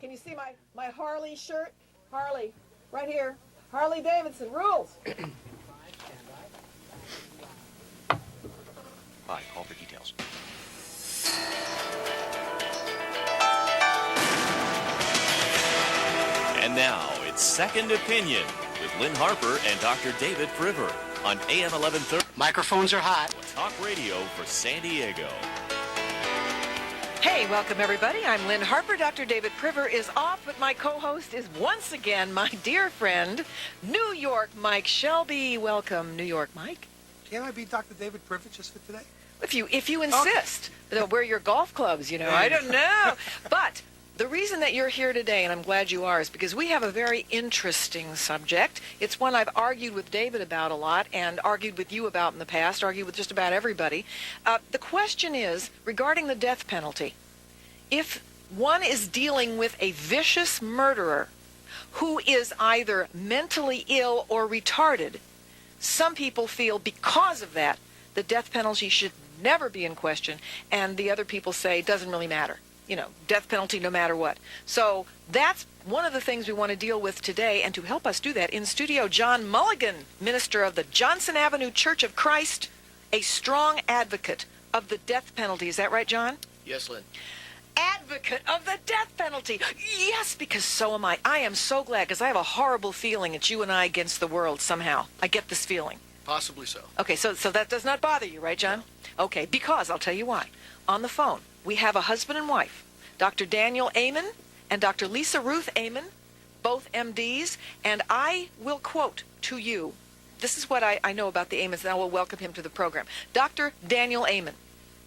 Can you see my Harley shirt? Harley, right here. Harley Davidson rules. Hi, call for details. And now, it's Second Opinion with Lynn Harper and Dr. David Priver on AM 1130. Microphones are hot. Talk radio for San Diego. Hey, welcome everybody. I'm Lynn Harper. Dr. David Priver is off, but my co-host is once again my dear friend, New York Myke Shelby. Welcome, New York Myke. Can I be Dr. David Priver just for today? If you insist. They'll wear your golf clubs, you know. I don't know. But the reason that you're here today, and I'm glad you are, is because we have a very interesting subject. It's one I've argued with David about a lot and argued with you about in the past, argued with just about everybody. The question is, regarding the death penalty, if one is dealing with a vicious murderer who is either mentally ill or retarded, some people feel because of that, the death penalty should never be in question, and the other people say it doesn't really matter. You know, death penalty no matter what. So that's one of the things we want to deal with today, and to help us do that, in studio, John Mulligan, minister of the Johnson Avenue Church of Christ, a strong advocate of the death penalty. Is that right, John? Yes, Lynn. Advocate of the death penalty. Yes, because so am I. I am so glad, because I have a horrible feeling it's you and I against the world somehow. I get this feeling. Possibly so. Okay, so that does not bother you, right, John? No. Okay, because I'll tell you why. On the phone, we have a husband and wife, Dr. Daniel Amen and Dr. Lisa Routh-Amen, both MDs, and I will quote to you, this is what I know about the Amens, and I will welcome him to the program. Dr. Daniel Amen,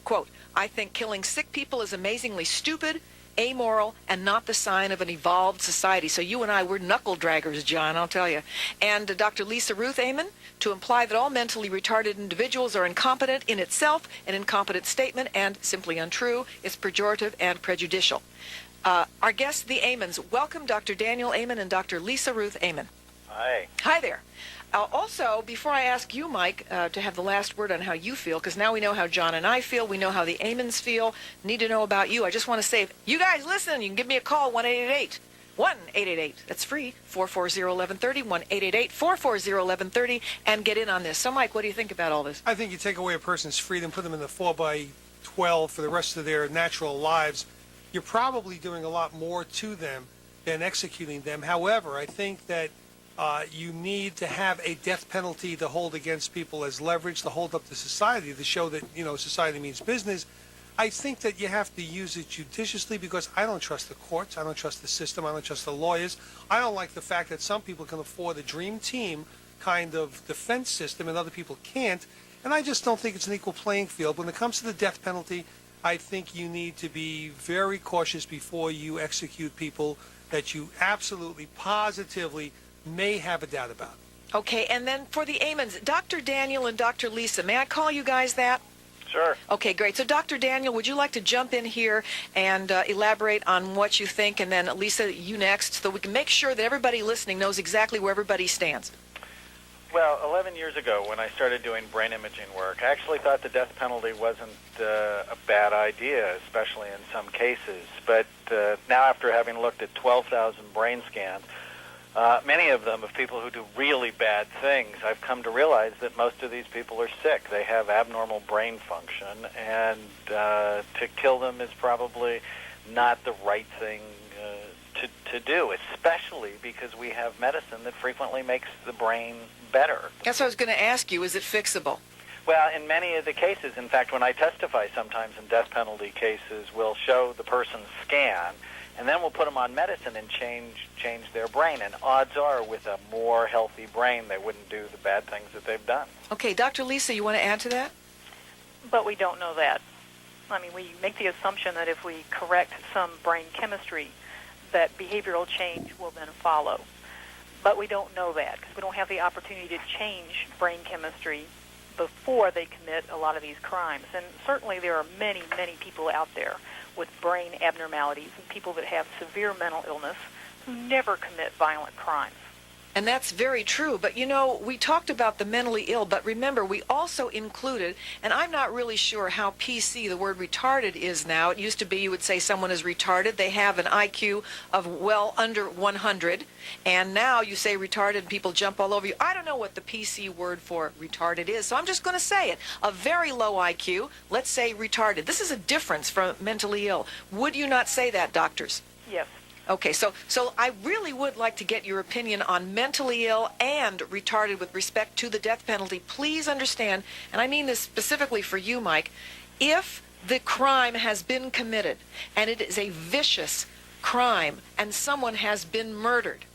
quote, "I think killing sick people is amazingly stupid, amoral, and not the sign of an evolved society." So you and I, we're knuckle draggers, John, I'll tell you. And Dr. Lisa Routh-Amen, to imply that all mentally retarded individuals are incompetent in itself, an incompetent statement, and simply untrue, is pejorative and prejudicial. Our guests, the Amens, welcome Dr. Daniel Amen and Dr. Lisa Routh-Amen. Hi. Hi there. Also, before I ask you, Myke, to have the last word on how you feel, because now we know how John and I feel, we know how the Amens feel, need to know about you. I just want to say, if you guys listen, you can give me a call, 1-888, that's free, 440-1130, 1-888-440-1130, and get in on this. So, Myke, what do you think about all this? I think you take away a person's freedom, put them in the 4x12 for the rest of their natural lives. You're probably doing a lot more to them than executing them. However, I think that you need to have a death penalty to hold against people as leverage, to hold up to society, to show that, you know, society means business. I think that you have to use it judiciously, because I don't trust the courts, I don't trust the system, I don't trust the lawyers. I don't like the fact that some people can afford a dream team kind of defense system and other people can't. And I just don't think it's an equal playing field. When it comes to the death penalty, I think you need to be very cautious before you execute people that you absolutely, positively may have a doubt about. Okay, and then for the Amens, Dr. Daniel and Dr. Lisa, may I call you guys that? Sure. Okay, great. So, Dr. Daniel, would you like to jump in here and elaborate on what you think, and then Lisa, you next, so we can make sure that everybody listening knows exactly where everybody stands? Well, 11 years ago, when I started doing brain imaging work, I actually thought the death penalty wasn't a bad idea, especially in some cases. But now, after having looked at 12,000 brain scans, many of them of people who do really bad things, I've come to realize that most of these people are sick. They have abnormal brain function, and to kill them is probably not the right thing to do, especially because we have medicine that frequently makes the brain better. That's what I was going to ask you. Is it fixable? Well, in many of the cases, in fact, when I testify sometimes in death penalty cases, we'll show the person's scan, and then we'll put them on medicine and change their brain. And odds are, with a more healthy brain, they wouldn't do the bad things that they've done. Okay, Dr. Lisa, you want to add to that? But we don't know that. I mean, we make the assumption that if we correct some brain chemistry, that behavioral change will then follow. But we don't know that, because we don't have the opportunity to change brain chemistry before they commit a lot of these crimes. And certainly there are many, many people out there with brain abnormalities and people that have severe mental illness who never commit violent crimes. And that's very true. But, you know, we talked about the mentally ill, but remember, we also included, and I'm not really sure how PC the word retarded is now. It used to be you would say someone is retarded. They have an IQ of well under 100. And now you say retarded and people jump all over you. I don't know what the PC word for retarded is, so I'm just going to say it. A very low IQ, let's say retarded. This is a difference from mentally ill. Would you not say that, doctors? Yes. Okay, so I really would like to get your opinion on mentally ill and retarded with respect to the death penalty. Please understand, and I mean this specifically for you, Myke, if the crime has been committed and it is a vicious crime and someone has been murdered,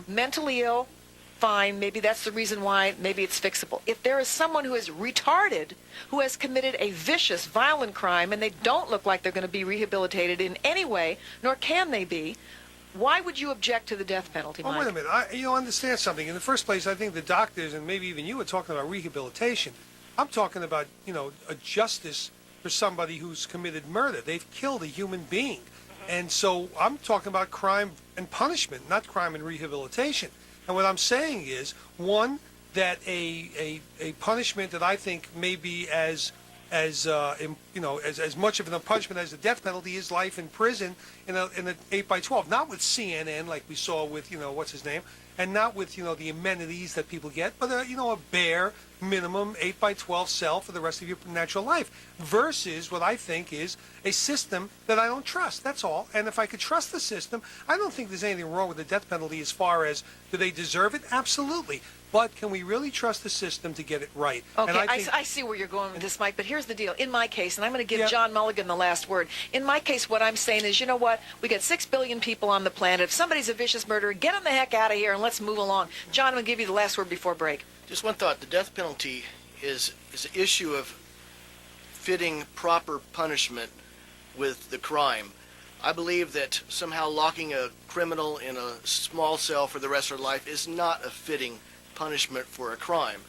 mentally ill, fine, maybe that's the reason why, maybe it's fixable. If there is someone who is retarded, who has committed a vicious, violent crime, and they don't look like they're going to be rehabilitated in any way, nor can they be, why would you object to the death penalty, Myke? Oh, wait a minute. You understand something. In the first place, I think the doctors and maybe even you are talking about rehabilitation. I'm talking about, a justice for somebody who's committed murder. They've killed a human being. And so I'm talking about crime and punishment, not crime and rehabilitation. And what I'm saying is, one, that a punishment that I think may be as much of a punishment as the death penalty is life in prison in an 8x12, not with CNN like we saw with what's his name, and not with the amenities that people get, but a bare minimum 8x12 cell for the rest of your natural life, versus what I think is a system that I don't trust. That's all. And if I could trust the system, I don't think there's anything wrong with the death penalty as far as do they deserve it? Absolutely. But can we really trust the system to get it right? Okay, and I see where you're going with this, Myke, but here's the deal. In my case, and I'm going to give John Mulligan the last word. In my case, what I'm saying is, you know what? We got 6 billion people on the planet. If somebody's a vicious murderer, get them the heck out of here and let's move along. John, I'm going to give you the last word before break. Just one thought. The death penalty is an issue of fitting proper punishment with the crime. I believe that somehow locking a criminal in a small cell for the rest of their life is not a fitting punishment for a crime.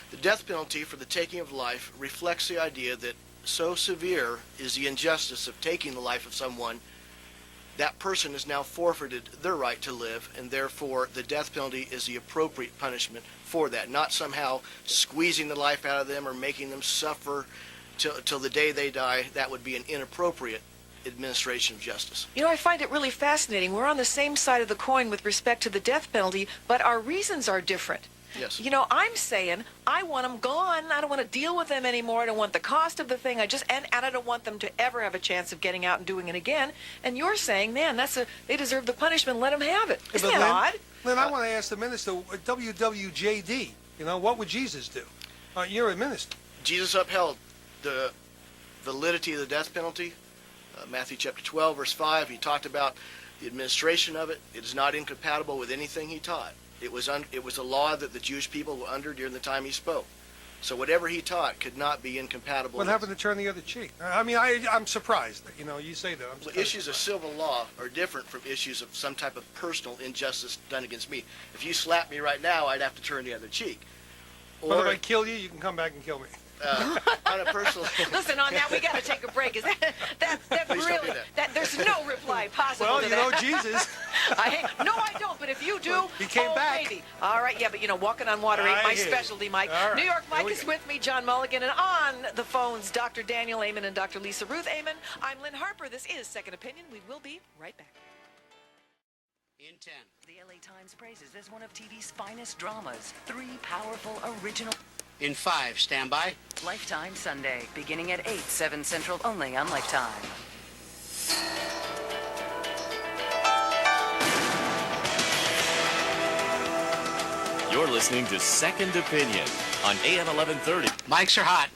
The death penalty for the taking of life reflects the idea that so severe is the injustice of taking the life of someone, that person has now forfeited their right to live, and therefore the death penalty is the appropriate punishment for that, not somehow squeezing the life out of them or making them suffer till the day they die. That would be an inappropriate administration of justice. You know, I find it really fascinating. We're on the same side of the coin with respect to the death penalty, but our reasons are different. Yes. You know, I'm saying I want them gone. I don't want to deal with them anymore. I don't want the cost of the thing. And I don't want them to ever have a chance of getting out and doing it again. And you're saying, man, they deserve the punishment. Let them have it. Isn't that odd? Lynn, I want to ask the minister, WWJD, what would Jesus do? You're a minister. Jesus upheld the validity of the death penalty. Matthew chapter 12, verse 5, he talked about the administration of it. It is not incompatible with anything he taught. It was a law that the Jewish people were under during the time he spoke. So whatever he taught could not be incompatible. What happened to turn the other cheek? I mean, I'm surprised that, you say that. Well, issues of civil law are different from issues of some type of personal injustice done against me. If you slap me right now, I'd have to turn the other cheek. But if I kill you, you can come back and kill me. On a personal... Listen, on that, we got to take a break. Is that Please really... don't do that. There's no reply possible to Well, that. Jesus. No, I don't, but if you do, He came back. Maybe. All right, yeah, but walking on water ain't I my hear you. specialty, Myke. All right, New York here Myke we is go. with me, John Mulligan, and on the phones, Dr. Daniel Amen and Dr. Lisa Routh-Amen. I'm Lynn Harper. This is Second Opinion. We will be right back. In 10. The LA Times praises as one of TV's finest dramas. 3 powerful original... In 5, stand by. Lifetime Sunday, beginning at 8, 7 Central, only on Lifetime. You're listening to Second Opinion on AM 1130. Mics are hot.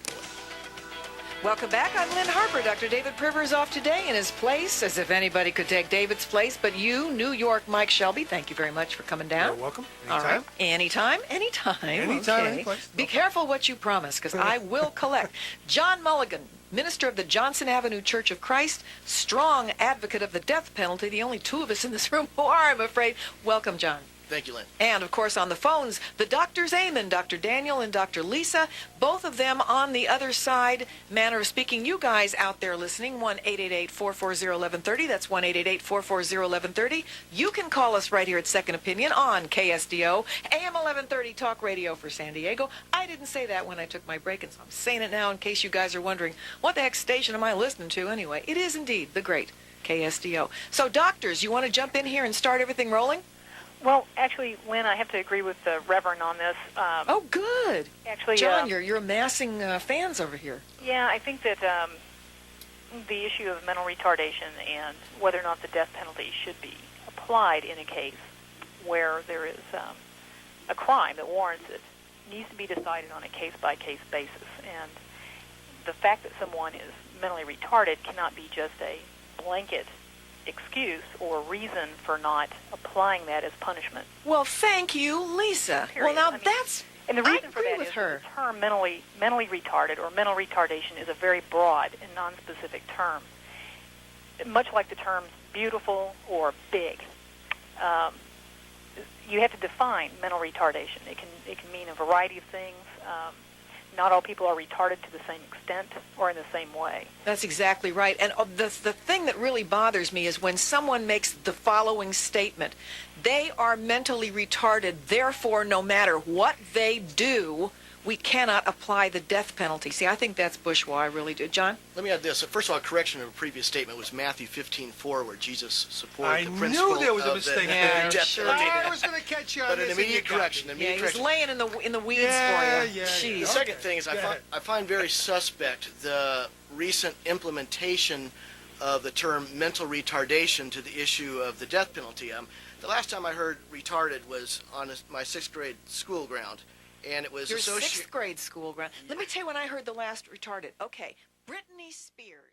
Welcome back. I'm Lynn Harper. Dr. David Priver is off today in his place, as if anybody could take David's place. But you, New York Myke Shelby, thank you very much for coming down. You're welcome. All Anytime. right. Anytime. Anytime, Okay. any place. Be careful what you promise, because I will collect. John Mulligan, minister of the Johnson Avenue Church of Christ, strong advocate of the death penalty, the only 2 of us in this room who are, I'm afraid. Welcome, John. Thank you, Lynn. And, of course, on the phones, the Drs. Amen, Dr. Daniel and Dr. Lisa, both of them on the other side, manner of speaking. You guys out there listening, 1-888-440-1130. That's 1-888-440-1130. You can call us right here at Second Opinion on KSDO, AM 1130 Talk Radio for San Diego. I didn't say that when I took my break, and so I'm saying it now in case you guys are wondering, what the heck station am I listening to anyway? It is indeed the great KSDO. So, doctors, you want to jump in here and start everything rolling? Well, actually, Lynn, I have to agree with the Reverend on this. Oh, good. Actually, John, you're amassing fans over here. Yeah, I think that the issue of mental retardation and whether or not the death penalty should be applied in a case where there is a crime that warrants it needs to be decided on a case-by-case basis. And the fact that someone is mentally retarded cannot be just a blanket excuse or reason for not applying that as punishment. Well, thank you, Lisa. Period. Well, now I mean, that's... And the reason for agree that with is her. the term mentally retarded or mental retardation is a very broad and nonspecific term. Much like the terms beautiful or big. You have to define mental retardation. It can mean a variety of things. Not all people are retarded to the same extent or in the same way. That's exactly right. And the thing that really bothers me is when someone makes the following statement: they are mentally retarded, therefore no matter what they do, we cannot apply the death penalty. See, I think that's bourgeois, I really do. John? Let me add this. First of all, correction of a previous statement was Matthew 15:4, where Jesus supported the I principle knew there was a of mistake the there. death sure penalty. I was going to catch you on But this. an and you immediate got me. correction. Yeah, Immediate he's correction. laying in the weeds Yeah, for you. yeah, Jeez. yeah. The second thing is Go ahead. I find very suspect the recent implementation of the term mental retardation to the issue of the death penalty. The last time I heard retarded was on my sixth grade school ground, and it was Your associated. sixth grade school ground. Let me tell you when I heard the last retarded. Okay, Britney Spears.